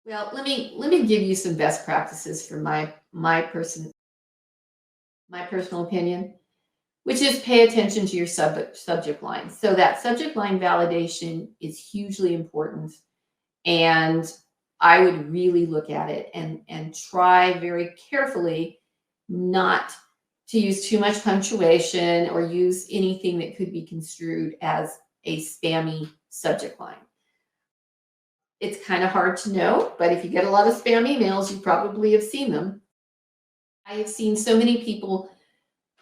Well, let me give you some best practices for my personal opinion, which is pay attention to your subject line. So that subject line validation is hugely important, and I would really look at it and try very carefully not to use too much punctuation or use anything that could be construed as a spammy subject line. It's kind of hard to know, but if you get a lot of spam emails, you probably have seen them. I have seen so many people.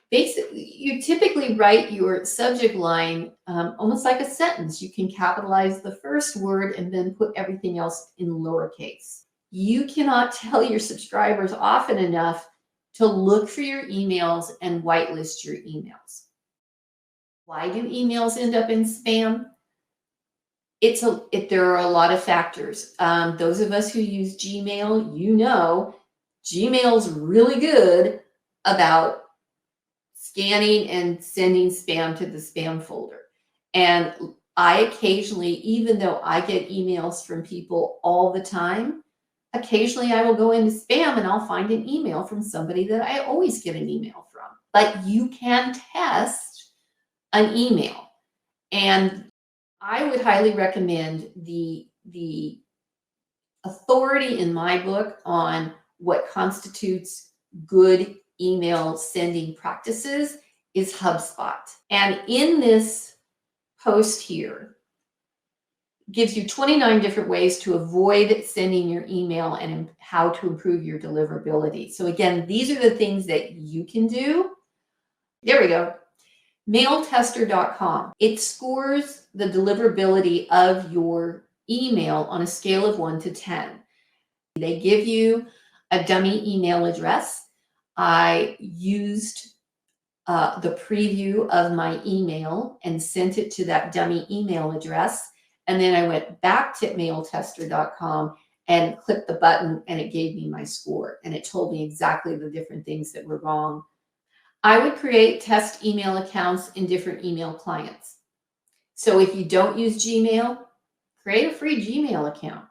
Basically, you typically write your subject line almost like a sentence. You can capitalize the first word and then put everything else in lowercase. You cannot tell your subscribers often enough to look for your emails and whitelist your emails. Why do emails end up in spam? There are a lot of factors. Those of us who use Gmail, Gmail's really good about scanning and sending spam to the spam folder. And I occasionally, even though I get emails from people all the time, occasionally I will go into spam and I'll find an email from somebody that I always get an email from. But you can test an email. And I would highly recommend the authority in my book on what constitutes good email sending practices is HubSpot. And in this post here, gives you 29 different ways to avoid sending your email and how to improve your deliverability. So again, these are the things that you can do. There we go. Mailtester.com. It scores the deliverability of your email on a scale of 1 to 10. They give you a dummy email address. I used the preview of my email and sent it to that dummy email address. And then I went back to mailtester.com and clicked the button and it gave me my score. And it told me exactly the different things that were wrong. I would create test email accounts in different email clients. So if you don't use Gmail, create a free Gmail account.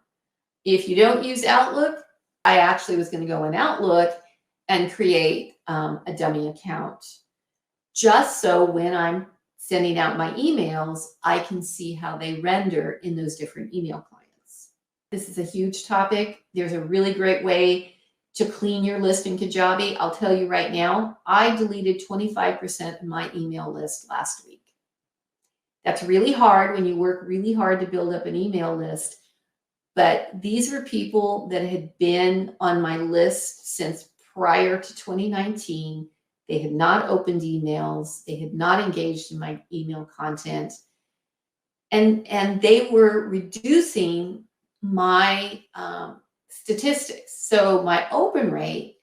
If you don't use Outlook, I actually was going to go in Outlook and create a dummy account just so when I'm sending out my emails, I can see how they render in those different email clients. This is a huge topic. There's a really great way to clean your list in Kajabi. I'll tell you right now, I deleted 25% of my email list last week. That's really hard when you work really hard to build up an email list. But these were people that had been on my list since prior to 2019. They had not opened emails. They had not engaged in my email content. And they were reducing my statistics. So my open rate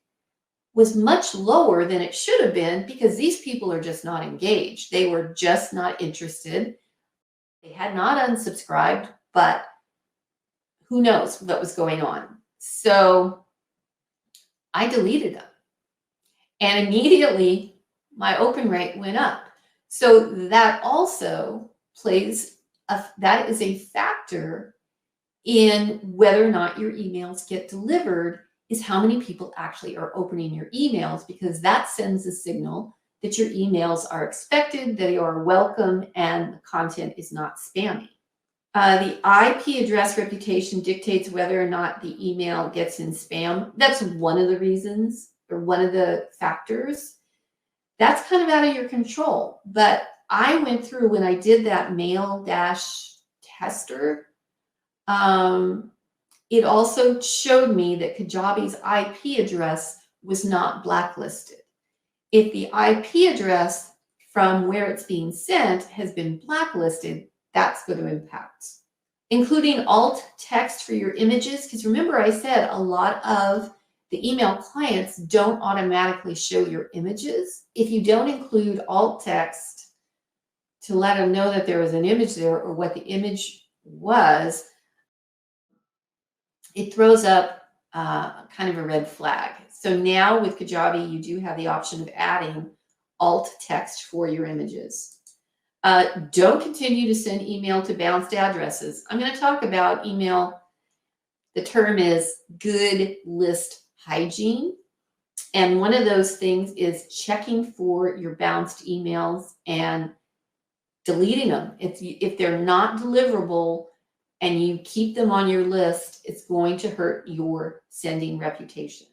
was much lower than it should have been because these people are just not engaged. They were just not interested. They had not unsubscribed, but who knows what was going on. So I deleted them. And immediately my open rate went up. So that also that is a factor in whether or not your emails get delivered, is how many people actually are opening your emails, because that sends a signal that your emails are expected, that you are welcome, and the content is not spammy. The IP address reputation dictates whether or not the email gets in spam. That's one of the reasons, or one of the factors. That's kind of out of your control. But I went through, when I did that mail-tester, it also showed me that Kajabi's IP address was not blacklisted. If the IP address from where it's being sent has been blacklisted, that's going to impact. Including alt text for your images, because remember I said a lot of the email clients don't automatically show your images. If you don't include alt text to let them know that there was an image there or what the image was, it throws up kind of a red flag. So now with Kajabi, you do have the option of adding alt text for your images. Don't continue to send email to bounced addresses. I'm going to talk about email The term is good list hygiene. And one of those things is checking for your bounced emails and deleting them. If they're not deliverable and you keep them on your list, it's going to hurt your sending reputation.